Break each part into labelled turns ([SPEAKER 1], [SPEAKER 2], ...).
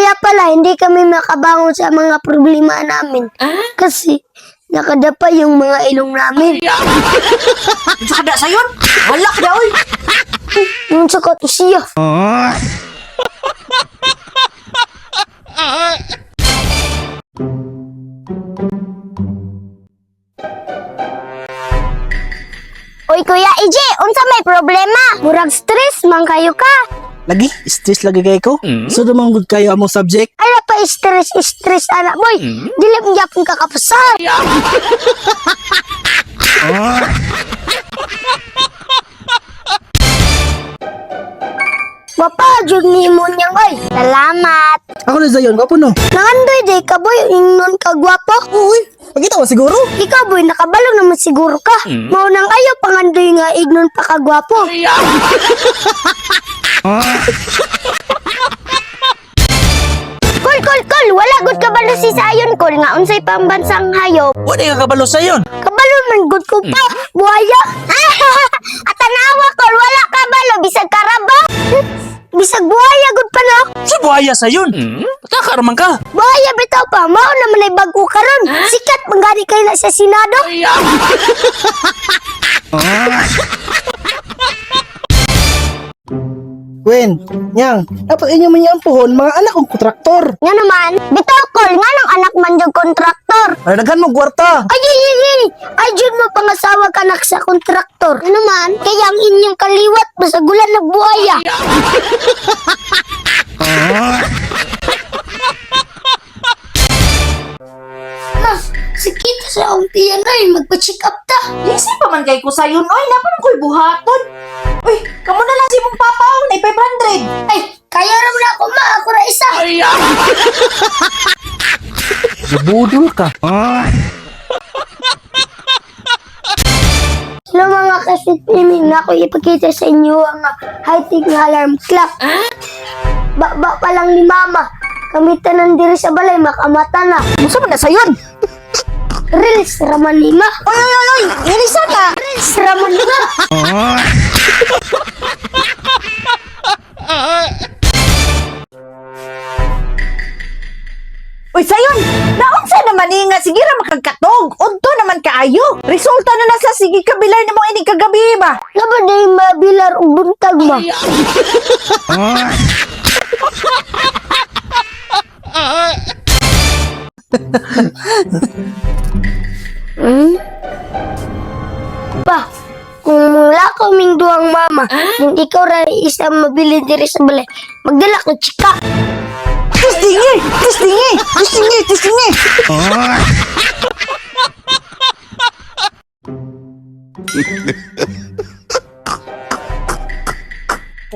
[SPEAKER 1] Kaya pala, hindi kami makabangon sa mga problema namin. Kasi, nakadapa yung mga ilong namin.
[SPEAKER 2] Kada sayon. Wala ka daw.
[SPEAKER 1] Yung sa siya. Oy, Kuya EJ, unsa may problema? Murag stress man kayo ka.
[SPEAKER 3] Lagi, stress lagi kay ko. So dumang good kayo among subject.
[SPEAKER 1] Ano pa stress anak boy? Dili mo gyapon kakapasar. Bapa, jud ni mo niyang oy. Salamat.
[SPEAKER 3] Ako na zayon, gwapo no.
[SPEAKER 1] Nangandoy day ka boy, ingnon ka gwapo.
[SPEAKER 3] Uy, pagkita mo siguro.
[SPEAKER 1] Ikaw boy, nakabalong naman siguro ka. Mao nang ayo pangandoy nga ignon pa ka gwapo. Kol, wala gud ka balo si sayon kol nga unsay pambansang hayop.
[SPEAKER 3] Wala ka kabalo sayon.
[SPEAKER 1] Kabalo man gud ko pa, buhaya. At tanawa kol, wala ka balo bisag karaba. Bisag buhaya gud pa no.
[SPEAKER 3] Si buhaya sayon. Kakaraman ka.
[SPEAKER 1] Buhaya bitaw pa, mao naman ay bago karon. Sikat manggani kay na sa Senado.
[SPEAKER 3] Gwen, Nyang, dapat inyo man yung ampuhon mga anak kong kontraktor.
[SPEAKER 1] Nga naman, bitaw kol nga nang anak man jud kontraktor.
[SPEAKER 3] Ay, daghan mo kwarta.
[SPEAKER 1] Ay, jud mo pangasawa ka nak sa kontraktor. Ano man, kaya ang inyong kaliwat, masagulan na buhaya. Ma, sakit sa umpiyan ay, magpa-check up ta.
[SPEAKER 2] Lisi pa man kay ko sayon. Oy, napan ko'y buhaton. Uy, kamo na lang si mong papa. Nay 500.
[SPEAKER 1] Ay, kaya ram na ako, ma, ako na isa.
[SPEAKER 3] Budol ka.
[SPEAKER 1] Hello mga kasitpimin, na ako ipakita sa inyo ang high-tech na alarm clock. Ba pa lang ni mama. Kami tanan diri sa balay, makamata na.
[SPEAKER 2] Musa man na sayon.
[SPEAKER 1] Reels raman lima.
[SPEAKER 2] Oy. Nilisan na.
[SPEAKER 1] Reels raman lima.
[SPEAKER 2] Uy, sayon. Naunsa naman ni nga sige ra makagkatog. Unto naman kaayo. Resulta na nasa sige kabilay nimo ini kagabi ba.
[SPEAKER 1] Nga ba na yung mabilar o buntag ba? Pa, kung mula kaming duwang mama, kung ikaw ra isa mabili diri sa balay, magdala ko chika.
[SPEAKER 2] Tistingi.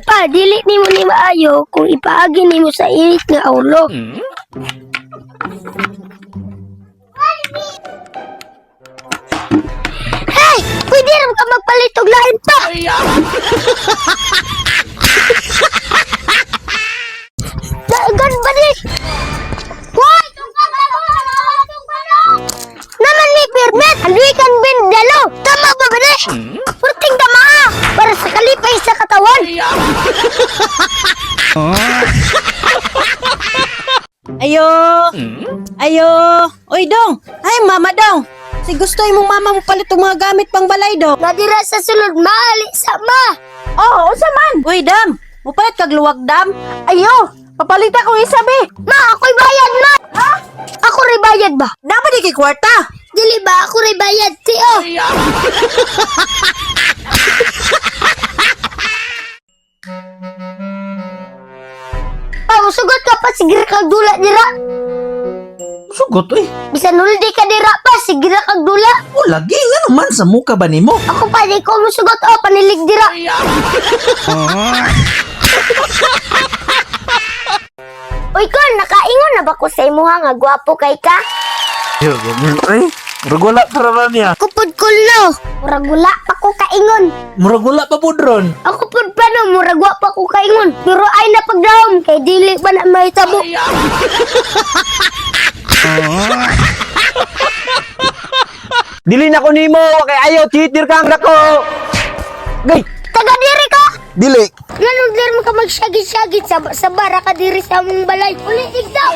[SPEAKER 1] Pa, dili ni mo ni maayo kung ipaagi ni mo sa init nga ulo. Hey! Pwede rin ka magpalit og lain pa! Dagan ba ni? Hoy! Naman ni permit! Halwikan bin dalo! Tama ba ba ni? Purting tama ka! Para sa kalipay sa katawan!
[SPEAKER 2] Ayo. Oy, dong. Ay, mama dong. Si gusto imong mama mo palit og mga gamit pang balay dong.
[SPEAKER 1] Nadira sa sulod, maali sa ma!
[SPEAKER 2] Oh, unsa man? Uy, dam. Mupalit kag luwag dam. Ayo, papalita ko isa be.
[SPEAKER 1] Ma, ako'y bayad, ma! Ha? Ako rin bayad ba?
[SPEAKER 2] Dapat di kay kwarta.
[SPEAKER 1] Dili ba ako rin bayad, tiyo? Pa, musugot ka pa, sige kag dula dira.
[SPEAKER 3] Sugot eh.
[SPEAKER 1] Bisan huldi ka dira pa, sige kag dula.
[SPEAKER 3] O lagi nga naman sa muka ba nimo?
[SPEAKER 1] Ako pa, di ko musugot, oh, panilig dira. Uy, Kon, nakaingon na ba ko sa imuha nga gwapo kay ka?
[SPEAKER 3] Ay, murag wala para niya.
[SPEAKER 1] Kupod kulo. Murag wala pa ko kaingon.
[SPEAKER 3] Murag wala pa po dron.
[SPEAKER 1] Ako pud pa no, murag wa pa ko kaingon. Pero ay na pagdaom kay dili pa na may tabo.
[SPEAKER 4] Dili na ko nimo kay ayaw titir kang dako. Gay,
[SPEAKER 1] Taga diri ka.
[SPEAKER 3] Dili.
[SPEAKER 1] Ganun din mo ka magsagit-sagit sa bara ka diri sa among balay. Uli, ikaw!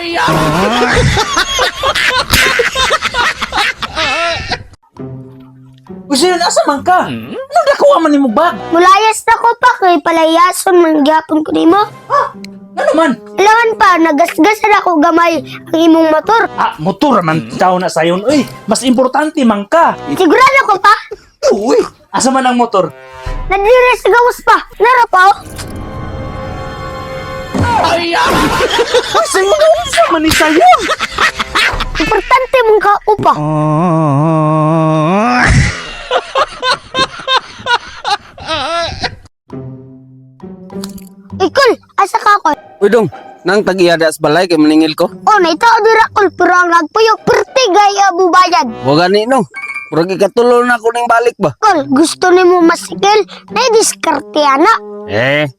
[SPEAKER 3] Gusto yun, asa man ka? Anong nakuha man ni mo bag?
[SPEAKER 1] Mulayas na ko pa kay palayason manggapon ko nimo.
[SPEAKER 3] Ano man?
[SPEAKER 1] Alangan pa, nagasgasan ako gamay ang imong motor.
[SPEAKER 3] Motor man tao na sayon. Uy, mas importante man ka.
[SPEAKER 1] Sigurado ko pa,
[SPEAKER 3] Uy, asa man ang motor?
[SPEAKER 1] nadiri sa gawas pa. Nara pa, oh.
[SPEAKER 3] Uy, sayo na unsa man ni sayon.
[SPEAKER 1] Importante mong kao pa. Ikol, asa ka ko?
[SPEAKER 4] Uy dong, nang tag-iyada sa balay kay maningil ko.
[SPEAKER 1] Oh, naitao dira kol, pero ang nagpuyok perti gaya bubayad.
[SPEAKER 4] Wa gani no. Murag ikatulo na ko ning balik ba?
[SPEAKER 1] Kol, gusto nimo masikil, na diskarte ana.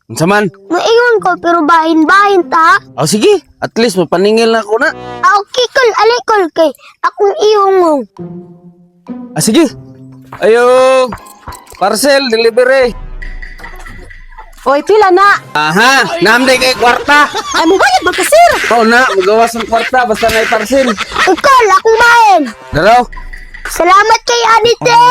[SPEAKER 4] Unsa man?
[SPEAKER 1] Moingon ko, pero bahin-bahin ta, ha?
[SPEAKER 4] Oh sige, at least mapaningil na ko na.
[SPEAKER 1] Okay, kol, alay kol, kay akong iungong.
[SPEAKER 4] Sige. Ayo. Parcel delivery.
[SPEAKER 2] Oy, pila na.
[SPEAKER 4] Aha, namday kay kwarta.
[SPEAKER 2] Ay, mo bayad ba ka, sir?
[SPEAKER 4] Oo na, magawas ng kwarta basta na parcel.
[SPEAKER 1] Ikol, akong bahin.
[SPEAKER 4] Daraw.
[SPEAKER 1] Salamat kay Anite!